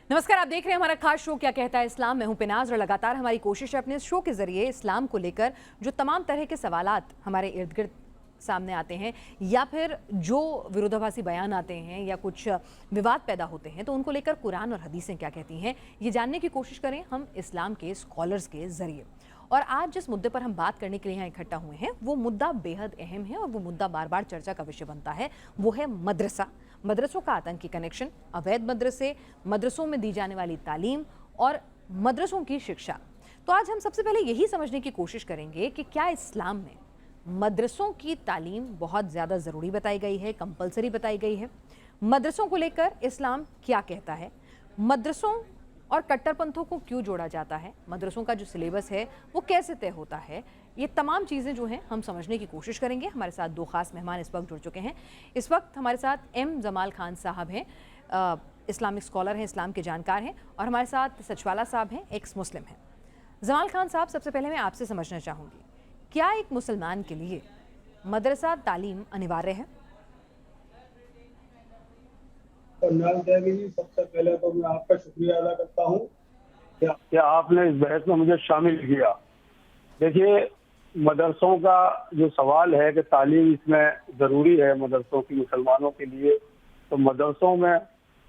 नमस्कार, आप देख रहे हैं हमारा खास शो क्या कहता है इस्लाम। मैं हूं पिनाज और लगातार हमारी कोशिश है अपने इस शो के जरिए इस्लाम को लेकर जो तमाम तरह के सवालात हमारे इर्द गिर्द सामने आते हैं या फिर जो विरोधाभासी बयान आते हैं या कुछ विवाद पैदा होते हैं तो उनको लेकर कुरान और हदीसें क्या कहती हैं, ये जानने की कोशिश करें हम इस्लाम के स्कॉलर्स के जरिए। और आज जिस मुद्दे पर हम बात करने के लिए यहाँ इकट्ठा हुए हैं वो मुद्दा बेहद अहम है और वो मुद्दा बार बार चर्चा का विषय बनता है। वो है मदरसा, मदरसों का आतंकी कनेक्शन, अवैध मदरसे, मदरसों में दी जाने वाली तालीम और मदरसों की शिक्षा। तो आज हम सबसे पहले यही समझने की कोशिश करेंगे कि क्या इस्लाम में मदरसों की तालीम बहुत ज़्यादा ज़रूरी बताई गई है, कंपलसरी बताई गई है। मदरसों को लेकर इस्लाम क्या कहता है, मदरसों और कट्टरपंथों को क्यों जोड़ा जाता है, मदरसों का जो सिलेबस है वो कैसे तय होता है, ये तमाम चीज़ें जो हैं हम समझने की कोशिश करेंगे। हमारे साथ दो खास मेहमान इस वक्त जुड़ चुके हैं। इस वक्त हमारे साथ एम जमाल खान साहब हैं, इस्लामिक स्कॉलर हैं, इस्लाम के जानकार हैं, और हमारे साथ सचवाला साहब हैं, एक्स मुस्लिम हैं। जमाल खान साहब, सबसे पहले मैं आपसे समझना चाहूँगी, क्या एक मुसलमान के लिए मदरसा तालीम अनिवार्य है? सबसे पहले तो मैं आपका शुक्रिया अदा करता हूँ कि आपने इस बहस में मुझे शामिल किया। देखिए, मदरसों का जो सवाल है कि तालीम इसमें ज़रूरी है मदरसों की मुसलमानों के लिए, तो मदरसों में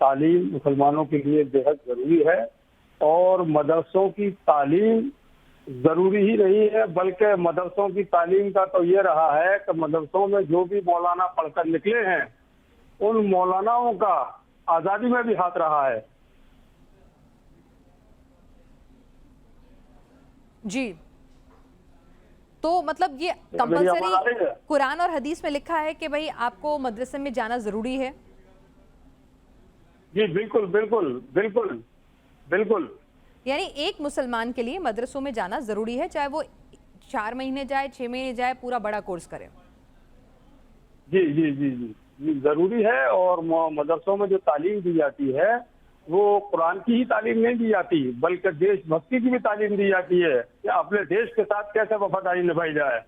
तालीम मुसलमानों के लिए बेहद ज़रूरी है। और मदरसों की तालीम ज़रूरी ही रही है, बल्कि मदरसों की तालीम का तो ये रहा है कि मदरसों में जो भी मौलाना पढ़कर निकले हैं उन मौलानाओं का आज़ादी में भी हाथ रहा है। जी, तो मतलब ये कंपलसरी कुरान और हदीस में लिखा है कि भाई आपको मदरसे में जाना जरूरी है? जी बिल्कुल बिल्कुल बिल्कुल बिल्कुल। यानी एक मुसलमान के लिए मदरसों में जाना जरूरी है, चाहे वो 4 महीने जाए, 6 महीने जाए, पूरा बड़ा कोर्स करे। जी जी जी जी जी जरूरी है। और मदरसों में जो तालीम दी जाती है वो कुरान की ही तालीम नहीं दी जाती, बल्कि देशभक्ति की भी तालीम दी जाती है कि अपने देश के साथ कैसे वफादारी निभाई जाए।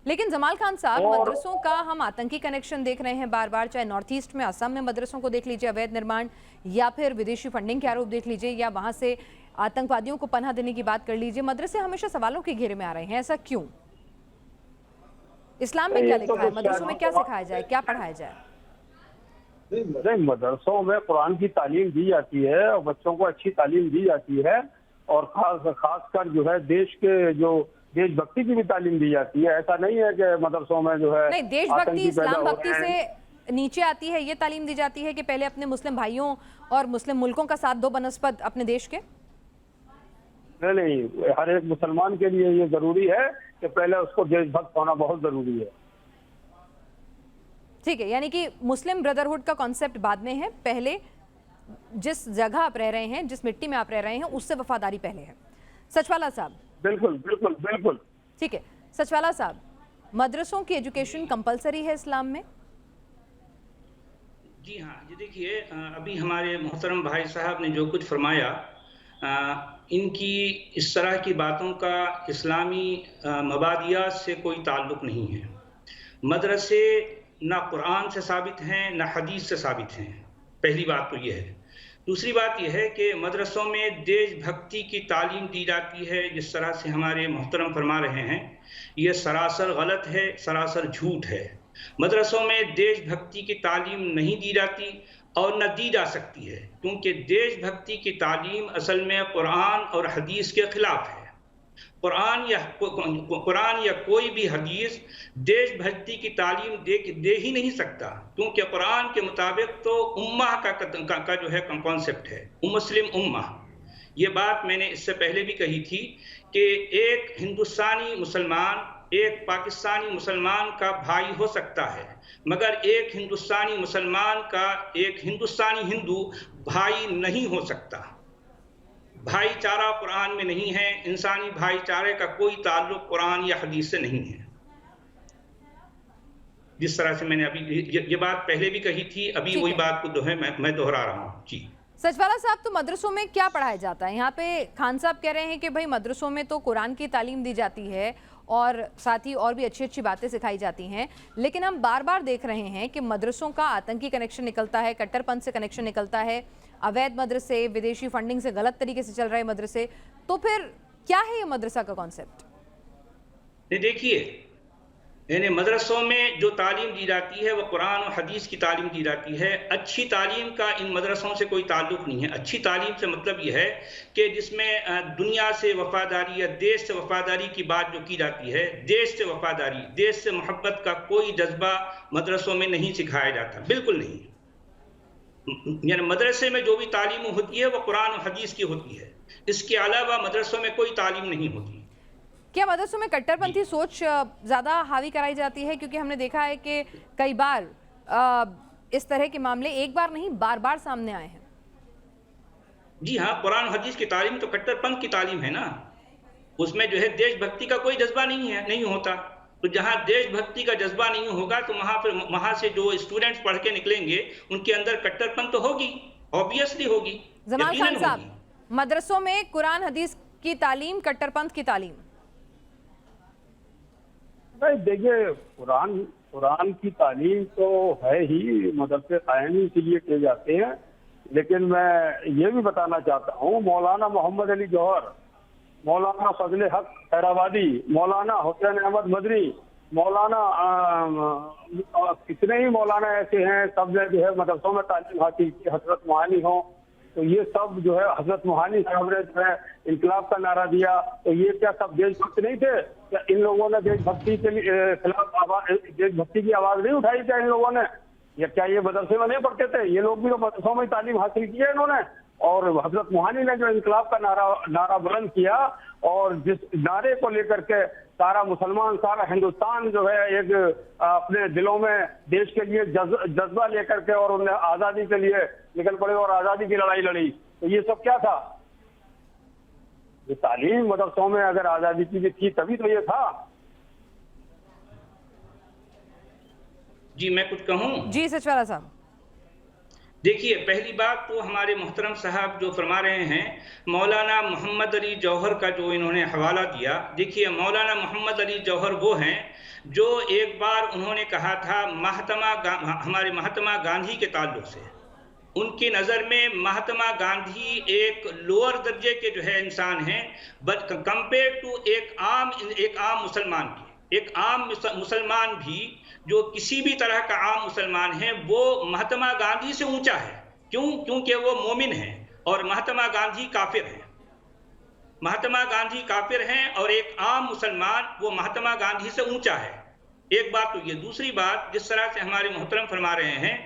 लेकिन जमाल खान साहब, मदरसों का हम आतंकी कनेक्शन देख रहे हैं बार बार, चाहे नॉर्थ ईस्ट में असम में मदरसों को देख लीजिए, अवैध निर्माण या फिर विदेशी फंडिंग के आरोप देख लीजिए, या वहां से आतंकवादियों को पनाह देने की बात कर लीजिए। मदरसे हमेशा सवालों के घेरे में आ रहे हैं, ऐसा क्यों? इस्लाम में क्या लिखा है, मदरसों में क्या सिखाया जाए, क्या पढ़ाया जाए? मदरसों में कुरान की तालीम दी जाती है और बच्चों को अच्छी तालीम दी जाती है, और खासकर जो है देश के जो देशभक्ति की भी तालीम दी जाती है। ऐसा नहीं है कि मदरसों में जो है नहीं, देशभक्ति इस्लाम भक्ति से नीचे आती है, ये तालीम दी जाती है कि पहले अपने मुस्लिम भाइयों और मुस्लिम मुल्कों का साथ दो बनस्पत अपने देश के। नहीं, हर एक मुसलमान के लिए ये जरूरी है कि पहले उसको देशभक्त होना बहुत जरूरी है। ठीक है, यानी कि मुस्लिम ब्रदरहुड का कॉन्सेप्ट बाद में है, पहले जिस जगह आप रह रहे हैं, जिस मिट्टी में आप रह रहे हैं, उससे वफादारी पहले है। सचवाला साहब। बिल्कुल बिल्कुल बिल्कुल। ठीक है, सचवाला साहब, मदरसों की एजुकेशन कंपलसरी है इस्लाम में? जी हाँ, जी देखिए, अभी हमारे मोहतरम भाई साहब ने जो कुछ फरमाया, इनकी इस तरह की बातों का इस्लामी मबादियात से कोई ताल्लुक नहीं है। मदरसे ना कुरान से साबित हैं ना हदीस से साबित हैं, पहली बात तो यह है। दूसरी बात यह है कि मदरसों में देशभक्ति की तालीम दी जाती है, जिस तरह से हमारे मोहतरम फरमा रहे हैं, यह सरासर गलत है, सरासर झूठ है। मदरसों में देशभक्ति की तालीम नहीं दी जाती और न दी जा सकती है, क्योंकि देशभक्ति की तालीम असल में कुरान और हदीस के खिलाफ है। कुरान या कोई भी हदीस देशभक्ति की तालीम दे ही नहीं सकता, क्योंकि कुरान के मुताबिक तो उम्मा का जो है कॉन्सेप्ट है, मुस्लिम उम्मा। ये बात मैंने इससे पहले भी कही थी कि एक हिंदुस्तानी मुसलमान एक पाकिस्तानी मुसलमान का भाई हो सकता है, मगर एक हिंदुस्तानी मुसलमान का एक हिंदुस्तानी हिंदू भाई नहीं हो सकता। भाईचारा कुरान में नहीं है, इंसानी भाईचारे का कोई ताल्लुक कुरान या हदीस से नहीं है। जिस तरह से मैंने अभी ये बात पहले भी कही थी, अभी वही बात को जो है मैं दोहरा रहा हूँ। जी सचवाला साहब, तो मदरसों में क्या पढ़ाया जाता है? यहाँ पे खान साहब कह रहे हैं कि भाई मदरसों में तो कुरान की तालीम दी जाती है और साथ ही और भी अच्छी अच्छी बातें सिखाई जाती हैं, लेकिन हम बार बार देख रहे हैं कि मदरसों का आतंकी कनेक्शन निकलता है, कट्टरपंथ से कनेक्शन निकलता है, अवैध मदरसे, विदेशी फंडिंग से गलत तरीके से चल रहे मदरसे, तो फिर क्या है ये मदरसा का कॉन्सेप्ट? देखिए, यानी मदरसों में जो तालीम दी जाती है वो कुरान और हदीस की तालीम दी जाती है। अच्छी तालीम का इन मदरसों से कोई ताल्लुक नहीं है। अच्छी तालीम से मतलब यह है कि जिसमें दुनिया से वफादारी या देश से वफादारी की बात जो की जाती है, देश से वफादारी, देश से मोहब्बत का कोई जज्बा मदरसों में नहीं सिखाया जाता, बिल्कुल नहीं। यानी मदरसे में जो भी तालीम होती है वो कुरान और हदीस की होती है, इसके अलावा मदरसों में कोई तालीम नहीं होती। क्या मदरसों में कट्टरपंथी सोच ज़्यादा हावी कराई जाती है? क्योंकि हमने देखा है कि कई बार इस तरह के मामले एक बार नहीं बार बार सामने आए हैं। जी हाँ, कुरान हदीस की तालीम तो कट्टरपंथ की तालीम है ना। उसमें जो है देशभक्ति का कोई जज्बा नहीं होता। तो जहाँ देशभक्ति का जज्बा नहीं होगा तो वहाँ से जो स्टूडेंट्स पढ़ के निकलेंगे उनके अंदर कट्टरपंथ तो होगी, ऑब्वियसली होगी। जमाल खान साहब, मदरसों में कुरान हदीस की तालीम, कट्टरपंथ की तालीम? नहीं, देखिए, कुरान की तालीम तो है ही, मदरसे कायम ही इसीलिए किए जाते हैं। लेकिन मैं ये भी बताना चाहता हूँ, मौलाना मोहम्मद अली जौहर, मौलाना फजले हक हैदराबादी, मौलाना हुसैन अहमद मदनी, मौलाना कितने ही मौलाना ऐसे हैं, सब ने जो है मदरसों में तालीम हासिल की। हजरत मोहानी हो, तो ये सब जो है, हजरत मोहानी साहब ने जो है इनकलाब का नारा दिया, तो ये क्या सब देशभक्त नहीं थे? क्या इन लोगों ने देशभक्ति के खिलाफ देशभक्ति की आवाज नहीं उठाई? क्या इन लोगों ने, या क्या ये मदरसे में नहीं पढ़ते थे? ये लोग भी तो मदरसों में तालीम हासिल की है इन्होंने। और हजरत मोहानी ने जो इनकलाब का नारा बुलंद किया, और जिस नारे को लेकर के सारा मुसलमान, सारा हिंदुस्तान जो है एक अपने दिलों में देश के लिए जज्बा लेकर के और उन्हें आजादी के लिए निकल पड़े और आजादी की लड़ाई लड़ी, तो ये सब क्या था? ये तालीम मदरसों में अगर आजादी की थी तभी तो ये था। जी, मैं कुछ कहूँ? जी सचवाला साहब। देखिए, पहली बात तो हमारे मोहतरम साहब जो फरमा रहे हैं, मौलाना मोहम्मद अली जौहर का जो इन्होंने हवाला दिया, देखिए मौलाना मोहम्मद अली जौहर वो हैं जो एक बार उन्होंने कहा था हमारे महात्मा गांधी के ताल्लुक से, उनकी नज़र में महात्मा गांधी एक लोअर दर्जे के जो है इंसान हैं, बट कंपेयर टू एक आम मुसलमान की। एक आम मुसलमान भी जो किसी भी तरह का आम मुसलमान है वो महात्मा गांधी से ऊंचा है। क्योंकि वो मोमिन हैं और महात्मा गांधी काफिर हैं। महात्मा गांधी काफिर हैं और एक आम मुसलमान वो महात्मा गांधी से ऊंचा है। एक बात तो ये। दूसरी बात, जिस तरह से हमारे मोहतरम फरमा रहे हैं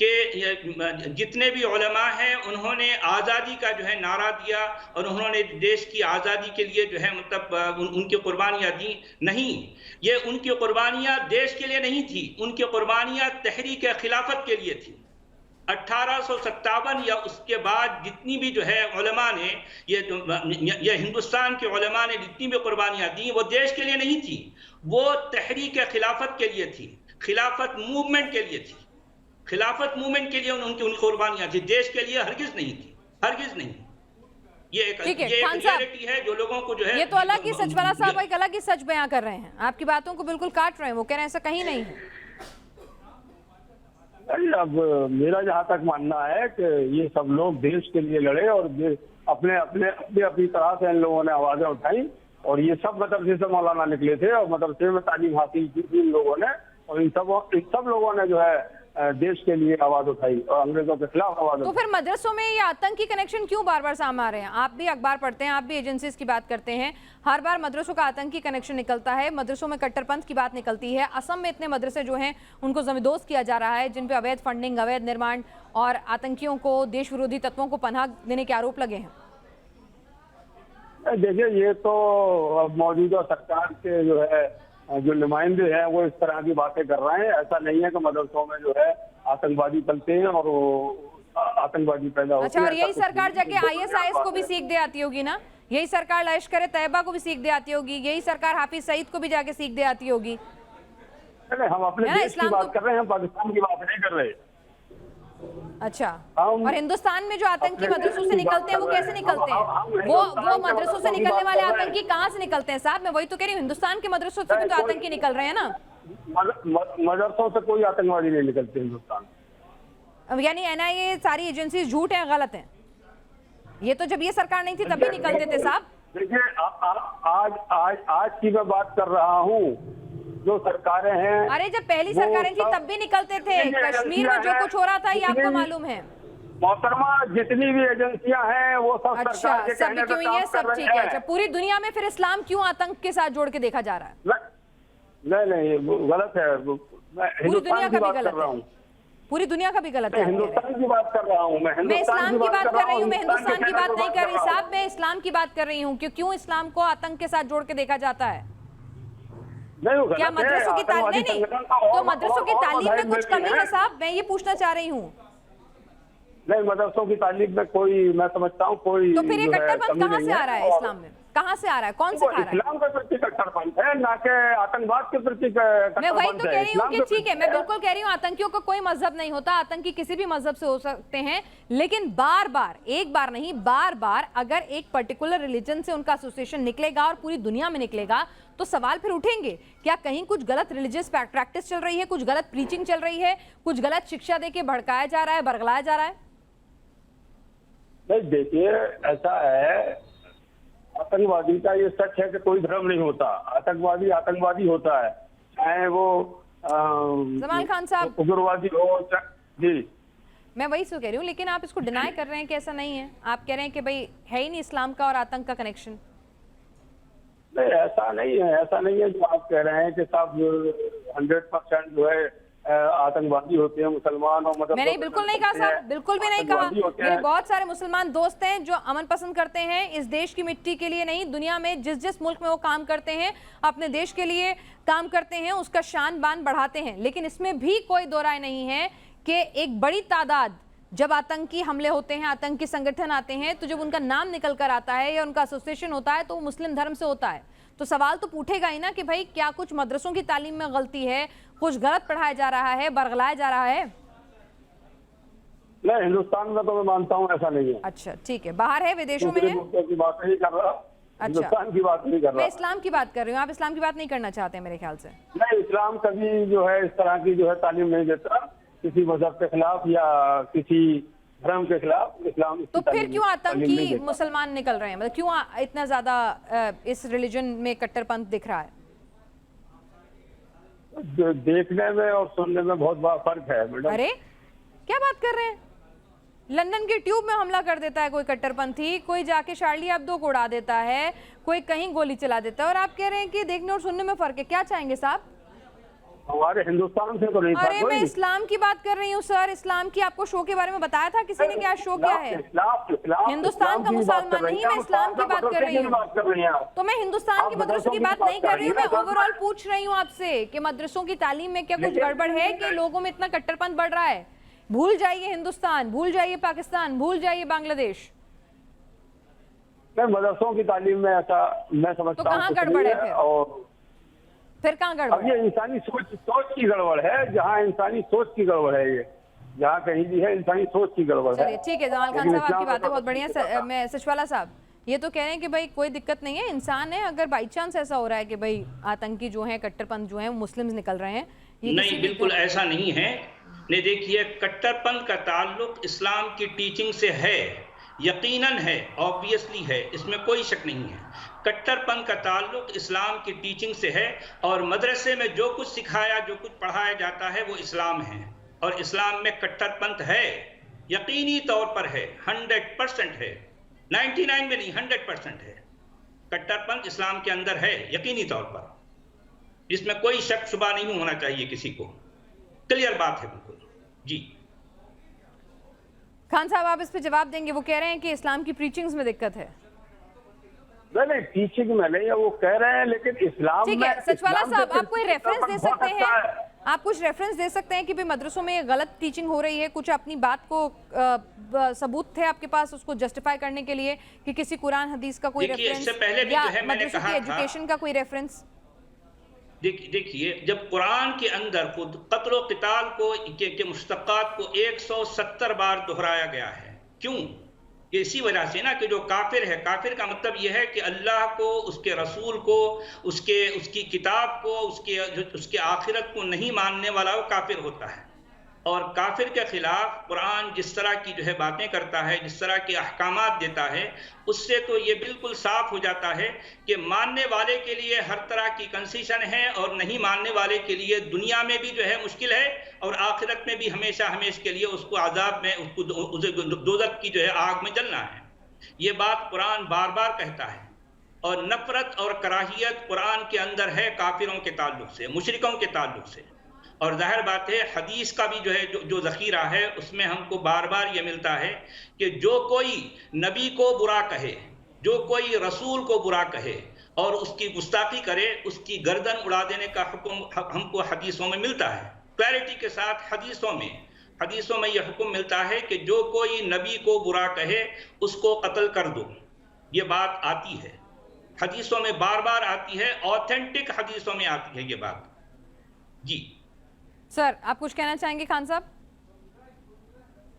कि जितने भी उलमा हैं उन्होंने आज़ादी का जो है नारा दिया और उन्होंने देश की आज़ादी के लिए जो है मतलब उनकी कुर्बानियाँ दी। नहीं, ये उनकी कुर्बानियाँ देश के लिए नहीं थी, उनकी कुर्बानियाँ तहरीक खिलाफत के लिए थी। 1857 या उसके बाद जितनी भी जो है उलमा ने ये हिंदुस्तान के उलमा ने जितनी भी कुर्बानियाँ दी वो देश के लिए नहीं थी, वो तहरीक खिलाफत के लिए थी, खिलाफत मूवमेंट के लिए थी। खिलाफत मूवमेंट के लिए उनकी कुर्बानियाँ थी, देश के लिए हरगिज नहीं थी, हरगिज नहीं। ये एक रियलिटी है जो लोगों को जो है, ये तो अलग ही सचवाला साहब एक अलग ही सच बयां कर रहे हैं, आपकी बातों को बिल्कुल काट रहे हैं। वो कह रहे हैं ऐसा कहीं नहीं है। अब मेरा जहाँ तक मानना है कि ये सब लोग देश के लिए लड़े और अपनी तरह से इन लोगों ने आवाजें उठाई, और ये सब मदरसे से मौलाना निकले थे और मदरसे में तालीम हासिल की थी इन लोगों ने, और इन सब लोगों ने जो है देश के लिए आवाज उठाई और अंग्रेजों के खिलाफ आवाज उठाई। तो फिर मदरसों में ये आतंकी कनेक्शन क्यों बार बार सामने आ रहे हैं? आप भी अखबार पढ़ते हैं, आप भी एजेंसीज की बात करते हैं, हर बार मदरसों का आतंकी कनेक्शन निकलता है, मदरसों में कट्टरपंथ की बात निकलती है। असम में इतने मदरसे जो हैं उनको जमींदोज किया जा रहा है, जिन पे अवैध फंडिंग, अवैध निर्माण और आतंकियों को, देश विरोधी तत्वों को पनाह देने के आरोप लगे हैं। देखिए, ये तो मौजूदा सरकार के जो है जो नुमाइंदे हैं वो इस तरह की बातें कर रहे हैं। ऐसा नहीं है कि मदरसों में जो है आतंकवादी चलते हैं और आतंकवादी पैदा होते हैं। अच्छा, और यही सरकार जाके ISIS को भी सीख दे आती होगी ना? यही सरकार लश्कर तैयबा को भी सीख दे आती होगी, यही सरकार हाफिज सईद को भी जाके सीख दे आती होगी। नहीं, हम अपने देश की बात कर रहे हैं, हम पाकिस्तान की बात नहीं कर रहे। अच्छा, और हिंदुस्तान में जो आतंकी मदरसों से निकलते हैं वो कैसे निकलते हैं? वो मदरसों से निकलने वाले आतंकी कहाँ से निकलते हैं साहब? मैं वही तो कह रही हूँ, हिंदुस्तान के मदरसों से भी तो आतंकी निकल रहे हैं ना। मदरसों से कोई आतंकवादी नहीं निकलते हिंदुस्तान। यानी एनआईए सारी एजेंसीज झूठ हैं, गलत हैं? ये तो जब ये सरकार नहीं थी तभी निकलते थे साहब। देखिए आज की मैं बात कर रहा हूँ, जो सरकारें हैं। अरे जब पहली सरकारें थी तब भी निकलते थे। कश्मीर में जो कुछ हो रहा था ये आपको मालूम है। मोहतरमा, जितनी भी एजेंसियां हैं वो सब अच्छा, सरकार के सब कहने पे क्यों काम ये कर सब रहे ठीक है। हैं। अच्छा, पूरी दुनिया में फिर इस्लाम क्यों आतंक के साथ जोड़ के देखा जा रहा है? नहीं, वो गलत है। मैं हिंदुस्तान की बात कर रहा हूँ। पूरी दुनिया का भी गलत है। हिंदुस्तान की बात कर रहा हूँ। मैं इस्लाम की बात कर रही हूँ, मैं हिंदुस्तान की बात नहीं कर रही साहब, मैं इस्लाम की बात कर रही हूँ कि क्यों इस्लाम को आतंक के साथ जोड़ के देखा जाता है? क्या मदरसों की तालीम नहीं, तो मदरसों की तालीम में कुछ कमी है साहब? मैं ये पूछना चाह रही हूँ। नहीं, मदरसों की तालीम में कोई, मैं समझता हूँ कोई, तो फिर ये कट्टरपंथ कहाँ से आ रहा है इस्लाम में? कहाँ से आ रहा है? कौन सिखा रहा है? इस्लाम के प्रति कट्टरपंथ है, ना कि आतंकवाद के प्रति मैं वही तो कह रही हूँ कि ठीक है, मैं बिल्कुल कह रही हूँ आतंकियों का कोई मजहब नहीं होता, आतंकी किसी भी मजहब से हो सकते हैं, लेकिन बार बार, एक बार नहीं बार बार अगर एक पर्टिकुलर रिलीजन से उनका एसोसिएशन निकलेगा और पूरी दुनिया में निकलेगा तो सवाल फिर उठेंगे, क्या कहीं कुछ गलत रिलीजियस प्रैक्टिस चल रही है, कुछ गलत प्रीचिंग चल रही है, कुछ गलत शिक्षा देके भड़काया जा रहा है, बरगलाया जा रहा है? नहीं, देखिए ऐसा है, आतंकवादी का ये सच है कि कोई धर्म नहीं होता। आतंकवादी होता है, चाहे वो जमाल खान साहब उग्रवादी हो। जी, मैं वही सो कह रही हूँ, लेकिन आप इसको डिनाई कर रहे हैं कि ऐसा नहीं है। आप कह रहे हैं कि भाई है ही नहीं इस्लाम का और आतंक का कनेक्शन। नहीं, ऐसा नहीं है जो आप कह रहे हैं कि साहब 100% जो है आतंकवादी होते हैं मुसलमान और मतलब। मैंने बिल्कुल नहीं कहा साहब, बिल्कुल भी नहीं कहा। मेरे बहुत सारे मुसलमान दोस्त हैं जो अमन पसंद करते हैं, इस देश की मिट्टी के लिए नहीं, दुनिया में जिस जिस मुल्क में वो काम करते हैं, अपने देश के लिए काम करते हैं, उसका शान बान बढ़ाते हैं। लेकिन इसमें भी कोई दो राय नहीं है कि एक बड़ी तादाद जब आतंकी हमले होते हैं, आतंकी संगठन आते हैं, तो जब उनका नाम निकल कर आता है या उनका एसोसिएशन होता है तो वो मुस्लिम धर्म से होता है। तो सवाल तो पूछेगा ही ना कि भाई क्या कुछ मदरसों की तालीम में गलती है, कुछ गलत पढ़ाया जा रहा है, बरगलाया जा रहा है? नहीं, हिंदुस्तान में तो मैं मानता हूँ ऐसा नहीं है। अच्छा ठीक है, बाहर है, विदेशों में है? की बात नहीं कर रहा, हिंदुस्तान की बात नहीं कर रहा। मैं इस्लाम की बात कर रही हूँ, आप इस्लाम की बात नहीं करना चाहते मेरे ख्याल से। नहीं, इस्लाम कभी जो है इस तरह की जो है तालीम नहीं देता किसी मजहब के खिलाफ या किसी धर्म के खिलाफ। इस्लाम तो फिर क्यों आतंकी मुसलमान निकल रहे हैं? मतलब क्यों इतना ज्यादा इस रिलीजन में कट्टरपंथ दिख रहा है? देखने में और सुनने में बहुत बड़ा फर्क है मैडम। अरे क्या बात कर रहे हैं? लंदन के ट्यूब में हमला कर देता है कोई कट्टरपंथी, कोई जाके शार्ली एब्दो को उड़ा देता है, कोई कहीं गोली चला देता है, और आप कह रहे हैं कि देखने और सुनने में फर्क है। क्या चाहेंगे साहब? हमारे हिंदुस्तान से तो नहीं। अरे मैं इस्लाम की बात कर रही हूँ सर, इस्लाम की आपको शो के बारे में बताया था किसी ने? क्या शो क्या है? हिंदुस्तान का मुसलमान नहीं, मैं इस्लाम की बात कर रही हूँ। तो मैं हिंदुस्तान की मदरसों की बात नहीं कर रही हूँ, मैं ओवरऑल पूछ रही हूँ आपसे कि मदरसों की तालीम में क्या कुछ गड़बड़ है कि लोगों में इतना कट्टरपंथ बढ़ रहा है? भूल जाइए हिंदुस्तान, भूल जाइए पाकिस्तान, भूल जाइए बांग्लादेश। मदरसों की तालीम में ऐसा मैं समझता हूँ। तो कहाँ गड़बड़ है फिर कहाँ गड़बड़? अब ये इंसानी सोच की गड़बड़ है, जहाँ इंसानी सोच की गड़बड़ है, ये जहाँ कहीं भी है इंसानी सोच की गड़बड़ है। चलिए ठीक है, जमाल खान साहब आपकी बातें बहुत बढ़िया। मैं सचवाला साहब ये तो कह रहे हैं कि भाई कोई दिक्कत नहीं है, इंसान है, अगर बाई चांस ऐसा हो रहा है कि भाई आतंकी जो है, कट्टरपंथ जो है, मुस्लिम्स निकल रहे हैं, नहीं बिल्कुल ऐसा नहीं है। ने देखिए, कट्टरपंथ का ताल्लुक इस्लाम की टीचिंग से है, यकीनन है, ऑब्वियसली है, इसमें कोई शक नहीं है। कट्टरपंथ का ताल्लुक इस्लाम की टीचिंग से है और मदरसे में जो कुछ सिखाया, जो कुछ पढ़ाया जाता है वो इस्लाम है, और इस्लाम में कट्टरपंथ है, यकीनी तौर पर है, 100% है, 99 में नहीं 100% है। कट्टरपंथ इस्लाम के अंदर है यकीनी तौर पर, इसमें कोई शक शुबा नहीं होना चाहिए किसी को, क्लियर बात है बिल्कुल। जी खान साहब आप इस पे जवाब देंगे? वो कह रहे हैं कि इस्लाम की प्रीचिंग्स में दिक्कत है। नहीं, टीचिंग में नहीं है, वो कह रहे हैं, लेकिन इस्लाम ठीक है, सचवाला साहब आप कोई रेफरेंस दे सकते हैं? आप कुछ रेफरेंस दे सकते हैं कि भाई मदरसों में गलत टीचिंग हो रही है, कुछ अपनी बात को सबूत थे आपके पास उसको जस्टिफाई करने के लिए कि किसी कुरान हदीस का कोई रेफरेंस या मदरसों की एजुकेशन का कोई रेफरेंस? देखिए, जब कुरान के अंदर खुद कत्ल व क़िताल को के मुश्तक़ात को 170 बार दोहराया गया है, क्यों? इसी वजह से ना कि जो काफिर है, काफिर का मतलब यह है कि अल्लाह को, उसके रसूल को, उसकी किताब को, उसके आखिरत को नहीं मानने वाला वो काफिर होता है। और काफिर के खिलाफ कुरान जिस तरह की जो है बातें करता है, जिस तरह के अहकामात देता है, उससे तो ये बिल्कुल साफ हो जाता है कि मानने वाले के लिए हर तरह की कंसेशन है और नहीं मानने वाले के लिए दुनिया में भी जो है मुश्किल है और आखिरत में भी हमेशा हमेशा के लिए उसको अजाब में, उसको दोज़ख की जो है आग में जलना है। ये बात कुरान बार बार कहता है। और नफरत और कराहियत कुरान के अंदर है काफिरों के ताल्लुक से, मुशरिकों के ताल्लुक से। और जाहिर बात है हदीस का भी जो है जो ज़ख़ीरा है उसमें हमको बार बार ये मिलता है कि जो कोई नबी को बुरा कहे, जो कोई रसूल को बुरा कहे और उसकी गुस्ताखी करे, उसकी गर्दन उड़ा देने का हुक्म हमको हदीसों में मिलता है। क्लैरिटी के साथ हदीसों में यह हुक्म मिलता है कि जो कोई नबी को बुरा कहे उसको कत्ल कर दो। ये बात आती है हदीसों में, बार बार आती है, ऑथेंटिक हदीसों में आती है ये बात। जी सर, आप कुछ कहना चाहेंगे खान साहब?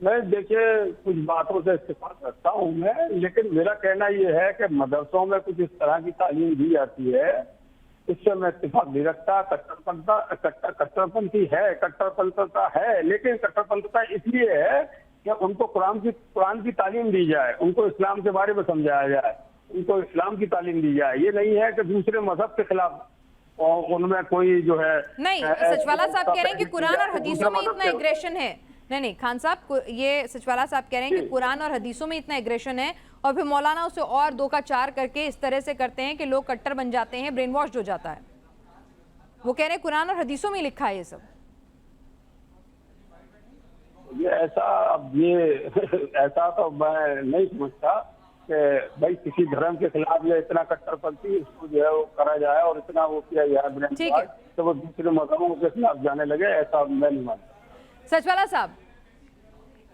मैं देखिए कुछ बातों से इत्तेफाक रखता हूँ मैं, लेकिन मेरा कहना यह है कि मदरसों में कुछ इस तरह की तालीम दी जाती है, इससे मैं इत्तेफाक नहीं रखता। कट्टरपंथी है, कट्टरपंथता है, लेकिन कट्टरपंथता इसलिए है कि उनको कुरान की तालीम दी जाए, उनको इस्लाम के बारे में समझाया जाए, उनको इस्लाम की तालीम दी जाए। ये नहीं है कि दूसरे मजहब के खिलाफ और उनमें कोई जो है नहीं, सचवाला साहब कह रहे हैं कि कुरान और हदीसों में इतना एग्रेशन है। नहीं खान साहब, ये सचवाला साहब कह रहे हैं कि कुरान और हदीसों में इतना एग्रेशन है और फिर मौलाना उसे और 2 का 4 करके इस तरह से करते हैं कि लोग कट्टर बन जाते हैं, ब्रेन वॉश हो जाता है। वो कह रहे हैं कुरान और हदीसों में लिखा है ये सब। ये ऐसा तो मैं नहीं समझता कि भाई किसी धर्म के खिलाफ या इतना कट्टरपंथी इसको जो है वो करा जाए और इतना वो किया जाए तो वो दूसरे मजहबों के खिलाफ जाने लगे, ऐसा मैं नहीं मानता। सचवाला साहब,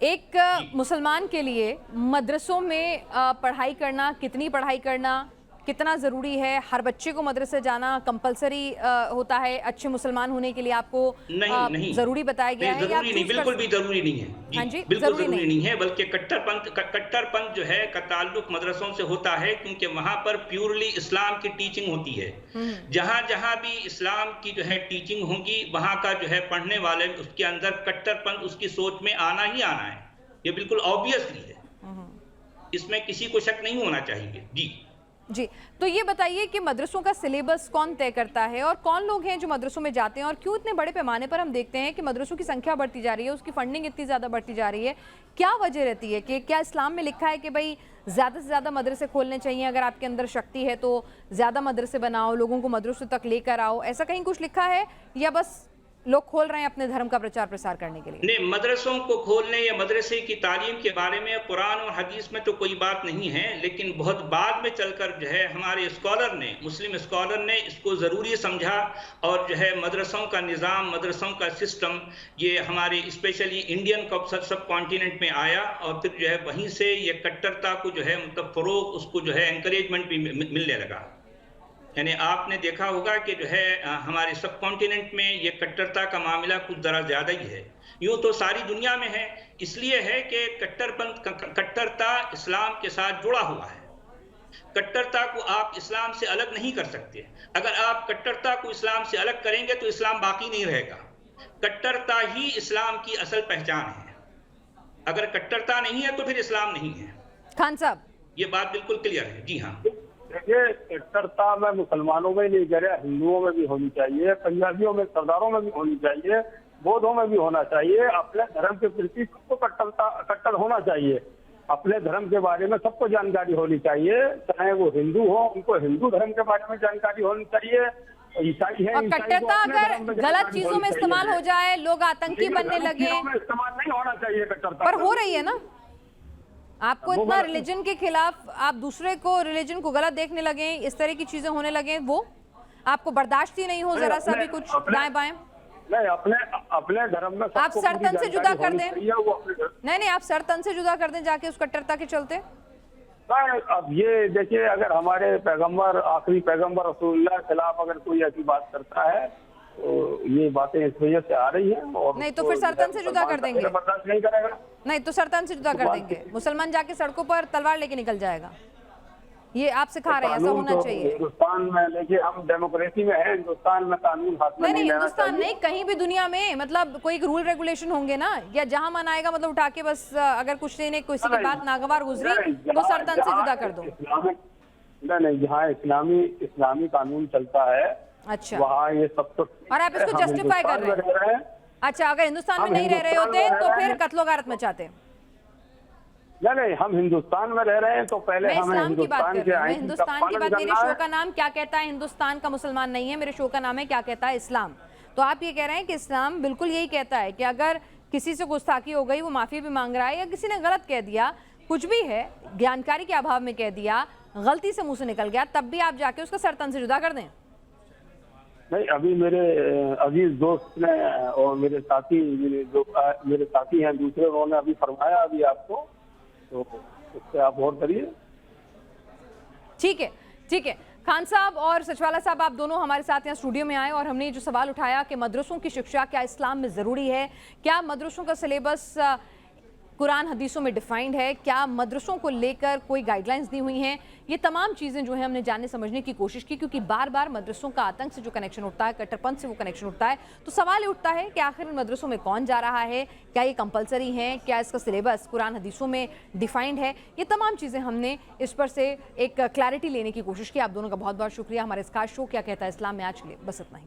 एक मुसलमान के लिए मदरसों में पढ़ाई करना, कितनी पढ़ाई करना कितना ज़रूरी है? हर बच्चे को मदरसे जाना कंपलसरी होता है अच्छे मुसलमान होने के लिए? आपको नहीं ज़रूरी बताया गया है? जरूरी नहीं, बिल्कुल भी जरूरी नहीं है। हाँ जी, बिल्कुल जरूरी नहीं है, बल्कि कट्टरपंथ जो है का ताल्लुक मदरसों से होता है, क्योंकि वहां पर प्योरली इस्लाम की टीचिंग होती है। जहां जहां भी इस्लाम की जो है टीचिंग होगी वहां का जो है पढ़ने वाले उसके अंदर कट्टरपंथ उसकी सोच में आना ही आना है। ये बिल्कुल ऑब्वियसली है, इसमें किसी को शक नहीं होना चाहिए। जी, तो ये बताइए कि मदरसों का सिलेबस कौन तय करता है और कौन लोग हैं जो मदरसों में जाते हैं और क्यों इतने बड़े पैमाने पर हम देखते हैं कि मदरसों की संख्या बढ़ती जा रही है, उसकी फंडिंग इतनी ज़्यादा बढ़ती जा रही है? क्या वजह रहती है? कि क्या इस्लाम में लिखा है कि भाई ज़्यादा से ज़्यादा मदरसे खोलने चाहिए, अगर आपके अंदर शक्ति है तो ज़्यादा मदरसे बनाओ, लोगों को मदरसों तक लेकर आओ, ऐसा कहीं कुछ लिखा है या बस लोग खोल रहे हैं अपने धर्म का प्रचार प्रसार करने के लिए? नहीं, मदरसों को खोलने या मदरसे की तालीम के बारे में कुरान और हदीस में तो कोई बात नहीं है, लेकिन बहुत बाद में चलकर जो है हमारे स्कॉलर ने, मुस्लिम स्कॉलर ने इसको ज़रूरी समझा और जो है मदरसों का निज़ाम, मदरसों का सिस्टम ये हमारे स्पेशली इंडियन सब कॉन्टिनेंट में आया और फिर जो है वहीं से ये कट्टरता को जो है मतलब फ़रोग़, उसको जो है एनकरेजमेंट भी मिलने लगा। यानी आपने देखा होगा कि जो है हमारे सब कॉन्टिनेंट में ये कट्टरता का मामला कुछ ज़रा ज़्यादा ही है। यूँ तो सारी दुनिया में है, इसलिए है कि कट्टरता इस्लाम के साथ जुड़ा हुआ है। कट्टरता को आप इस्लाम से अलग नहीं कर सकते। अगर आप कट्टरता को इस्लाम से अलग करेंगे तो इस्लाम बाकी नहीं रहेगा। कट्टरता ही इस्लाम की असल पहचान है। अगर कट्टरता नहीं है तो फिर इस्लाम नहीं है। खान साहब, ये बात बिल्कुल क्लियर है। जी हाँ, देखिए कट्टरता में मुसलमानों में नहीं कह रहे, हिंदुओं में भी होनी चाहिए, पंजाबियों में, सरदारों में भी होनी चाहिए, बौद्धों में भी होना चाहिए। अपने धर्म के प्रति सबको कट्टर होना चाहिए। अपने धर्म के बारे में सबको जानकारी होनी चाहिए, चाहे वो हिंदू हो उनको हिंदू धर्म के बारे में जानकारी होनी चाहिए। ईसाई है, और कट्टरता अगर गलत चीजों में इस्तेमाल हो जाए, लोग आतंकी बनने लगे, इस्तेमाल नहीं होना चाहिए कट्टरता। पर हो रही है ना। आपको इतना रिलीजन के खिलाफ, आप दूसरे को रिलीजन को गलत देखने लगे, इस तरह की चीजें होने लगे, वो आपको बर्दाश्त ही नहीं हो जरा सा भी कुछ दाएं बाएं? नहीं, अपने धर्म में आप सर तन से जुदा कर दें। नहीं, आप सर तन से जुदा कर दें जाके उस कट्टरता के चलते। अब ये देखिए, अगर हमारे पैगंबर, आखिरी पैगंबर रसूलुल्लाह के खिलाफ अगर कोई ऐसी बात करता है तो ये बातें इस वजह से आ रही हैं। और नहीं तो फिर सरतन से जुदा कर देंगे। बर्दाश्त नहीं करेगा। नहीं तो सरतन से जुदा कर देंगे। मुसलमान जाके सड़कों पर तलवार लेके निकल जाएगा। ये आप सिखा रहे हैं, ऐसा कानून होना तो चाहिए। हिंदुस्तान में, देखिए हम डेमोक्रेसी में है, हिंदुस्तान में कानून हाथ में नहीं नहीं लेना हिंदुस्तान चाहिए। नहीं, कहीं भी दुनिया में मतलब कोई रूल रेगुलेशन होंगे ना, या जहां मन आएगा मतलब उठा के बस अगर कुछ ने किसी की बात नागवार गुजरी तो सरतन से जुदा कर दो। इस्लामिक नहीं, जहाँ इस्लामी कानून चलता है अच्छा, वहाँ ये सब तो, और आप इसको हम जस्टिफाई कर हिंदुस्तान में रहे हैं। हैं। अच्छा, अगर हिंदुस्तान में हम नहीं रह रहे हिंदुस्तान होते में रह तो रहे फिर हैं। कत्लो गारत मचाते। नहीं, हम हिंदुस्तान में रह रहे हैं तो पहले मैं हमें इस्लाम की बात हिंदुस्तान कर के रही हूँ, मैं आईन का हिंदुस्तान की पालन बात, मेरे करना शो है। का नाम क्या कहता है, हिंदुस्तान का मुसलमान नहीं है, मेरे शो का नाम है क्या कहता है इस्लाम। तो आप ये कह रहे हैं कि इस्लाम बिल्कुल यही कहता है कि अगर किसी से गुस्ताखी हो गई, वो माफी भी मांग रहा है, या किसी ने गलत कह दिया, कुछ भी है, जानकारी के अभाव में कह दिया, गलती से मुंह से निकल गया, तब भी आप जाके उसका सरतन से जुदा कर दें। नहीं, अभी मेरे अजीज दोस्त ने और मेरे साथी हैं दूसरे, उन्होंने अभी फरमाया अभी आपको, तो उससे आप गौर करिए। ठीक है, ठीक है। खान साहब और सचवाला साहब, आप दोनों हमारे साथ यहाँ स्टूडियो में आए और हमने जो सवाल उठाया कि मदरसों की शिक्षा क्या इस्लाम में ज़रूरी है, क्या मदरसों का सिलेबस कुरान हदीसों में डिफाइंड है, क्या मदरसों को लेकर कोई गाइडलाइंस दी हुई हैं, ये तमाम चीज़ें जो है हमने जानने समझने की कोशिश की, क्योंकि बार बार मदरसों का आतंक से जो कनेक्शन उठता है, कट्टरपंथ से वो कनेक्शन उठता है, तो सवाल ये उठता है कि आखिर इन मदरसों में कौन जा रहा है, क्या ये कंपलसरी है, क्या इसका सिलेबस कुरान हदीसों में डिफाइंड है। ये तमाम चीज़ें हमने इस पर से एक क्लैरिटी लेने की कोशिश की। आप दोनों का बहुत बहुत शुक्रिया। हमारे इस खास शो क्या कहता है इस्लाम में आज के लिए बस इतना ही।